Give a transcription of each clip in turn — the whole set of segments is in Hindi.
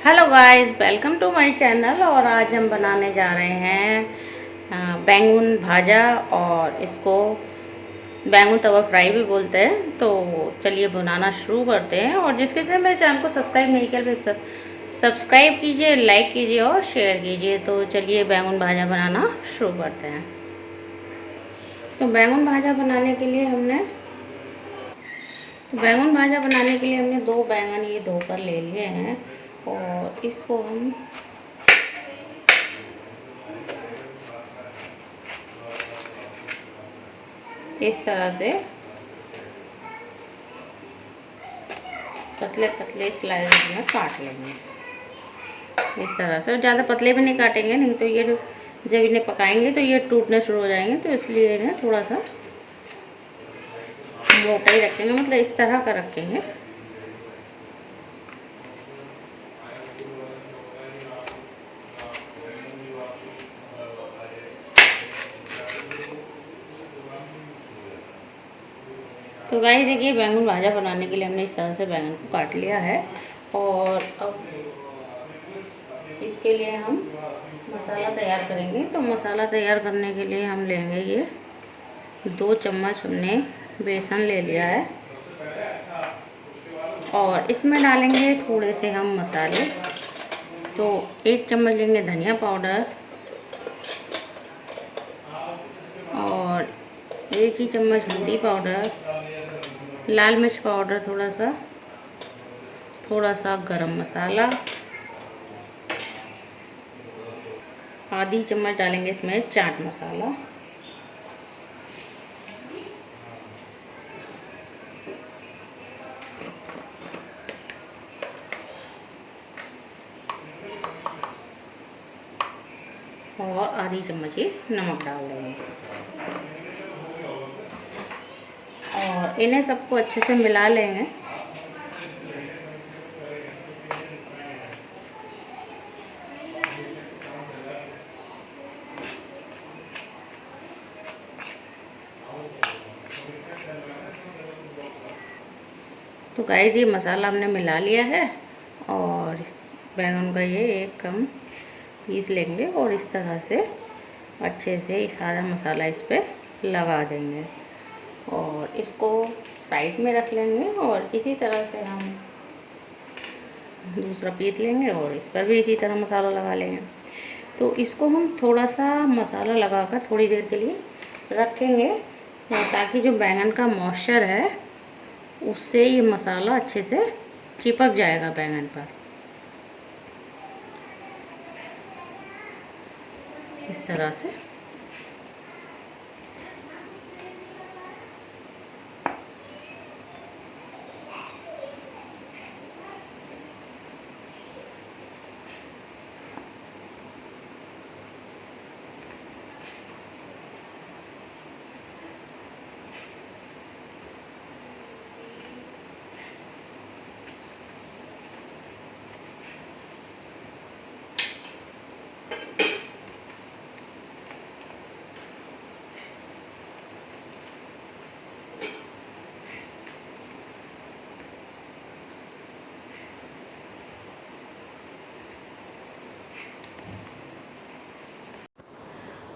Hello guys, welcome to my channel. और आज हम बनाने जा रहे हैं बैंगन भाजा, और इसको बैंगन तवा फ्राई भी बोलते हैं। तो चलिए बनाना शुरू करते हैं। और जिसके से मेरे चैनल को सब्सक्राइब नहीं किया, प्लीज़ सब्सक्राइब कीजिए, लाइक कीजिए और शेयर कीजिए। तो चलिए बैंगन भाजा बनाना शुरू करते हैं। तो बैंगन भाजा बनाने के लिए दो बैंगन ये धोकर ले लिए हैं। और इसको हम इस तरह से पतले पतले स्लाइस में काट लेंगे, इस तरह से। और ज़्यादा पतले भी नहीं काटेंगे, नहीं तो ये जब इन्हें पकाएंगे तो ये टूटने शुरू हो जाएंगे। तो इसलिए इन्हें थोड़ा सा मोटा ही रखेंगे, मतलब इस तरह का रखेंगे। तो गाइस देखिए, बैंगन भाजा बनाने के लिए हमने इस तरह से बैंगन को काट लिया है। और अब इसके लिए हम मसाला तैयार करेंगे। तो मसाला तैयार करने के लिए हम लेंगे ये 2 चम्मच हमने बेसन ले लिया है। और इसमें डालेंगे थोड़े से हम मसाले। तो 1 चम्मच लेंगे धनिया पाउडर, और 1 ही चम्मच हल्दी पाउडर, लाल मिर्च पाउडर थोड़ा सा गरम मसाला, आधी चम्मच डालेंगे इसमें चाट मसाला, और आधी चम्मच ही नमक डाल देंगे। और इन्हें सबको अच्छे से मिला लेंगे। तो गाइस ये मसाला हमने मिला लिया है। और बैंगन का ये एक हम पीस लेंगे और इस तरह से अच्छे से ये सारा मसाला इस पर लगा देंगे। और इसको साइड में रख लेंगे। और इसी तरह से हम दूसरा पीस लेंगे और इस पर भी इसी तरह मसाला लगा लेंगे। तो इसको हम थोड़ा सा मसाला लगाकर थोड़ी देर के लिए रखेंगे, ताकि जो बैंगन का मॉइस्चर है उससे ये मसाला अच्छे से चिपक जाएगा बैंगन पर, इस तरह से।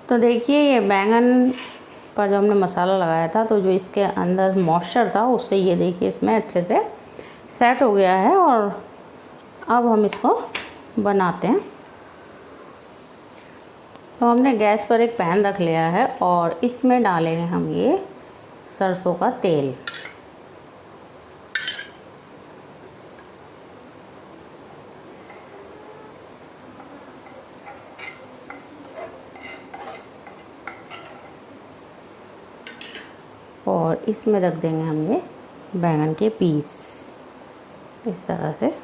तो देखिए ये बैंगन पर जो हमने मसाला लगाया था, तो जो इसके अंदर मॉइस्चर था उससे ये देखिए इसमें अच्छे से सेट हो गया है। और अब हम इसको बनाते हैं। तो हमने गैस पर एक पैन रख लिया है और इसमें डालेंगे हम ये सरसों का तेल। और इसमें रख देंगे हम ये बैंगन के पीस, इस तरह से।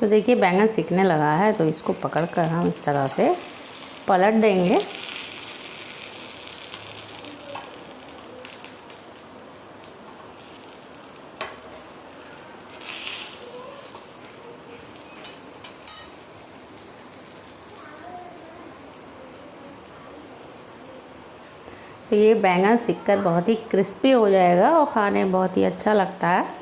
तो देखिए बैंगन सिकने लगा है, तो इसको पकड़कर हम इस तरह से पलट देंगे। तो ये बैंगन सिककर बहुत ही क्रिस्पी हो जाएगा और खाने में बहुत ही अच्छा लगता है।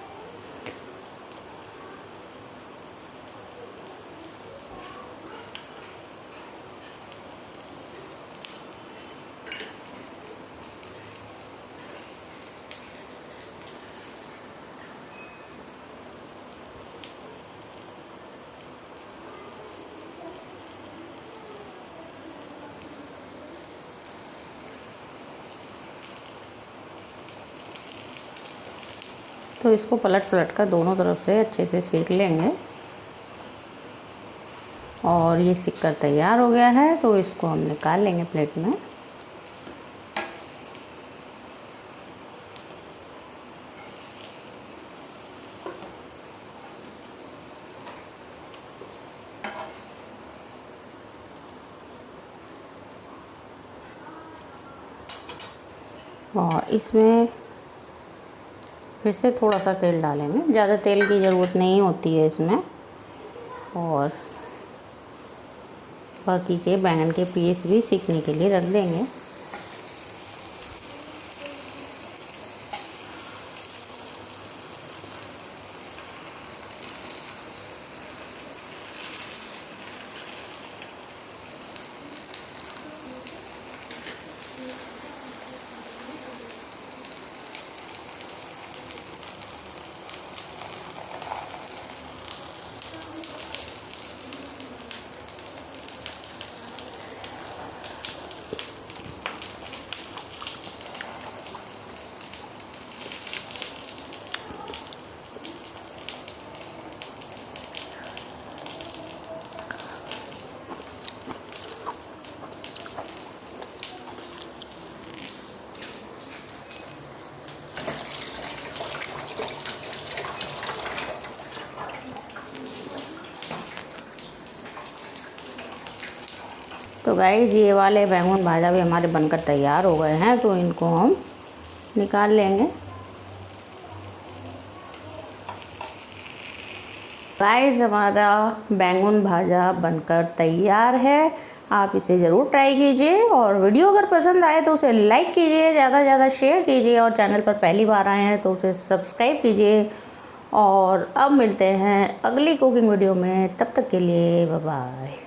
तो इसको पलट पलट कर दोनों तरफ से अच्छे से सेक लेंगे। और ये सिक कर तैयार हो गया है, तो इसको हम निकाल लेंगे प्लेट में। और इसमें फिर से थोड़ा सा तेल डालेंगे, ज़्यादा तेल की ज़रूरत नहीं होती है इसमें। और बाकी के बैंगन के पीस भी सीखने के लिए रख देंगे। तो गाइस ये वाले बैंगन भाजा भी हमारे बनकर तैयार हो गए हैं, तो इनको हम निकाल लेंगे। गाइस हमारा बैंगन भाजा बनकर तैयार है। आप इसे ज़रूर ट्राई कीजिए और वीडियो अगर पसंद आए तो उसे लाइक कीजिए, ज़्यादा से ज़्यादा शेयर कीजिए और चैनल पर पहली बार आए हैं तो उसे सब्सक्राइब कीजिए। और अब मिलते हैं अगली कुकिंग वीडियो में, तब तक के लिए बाय बाय।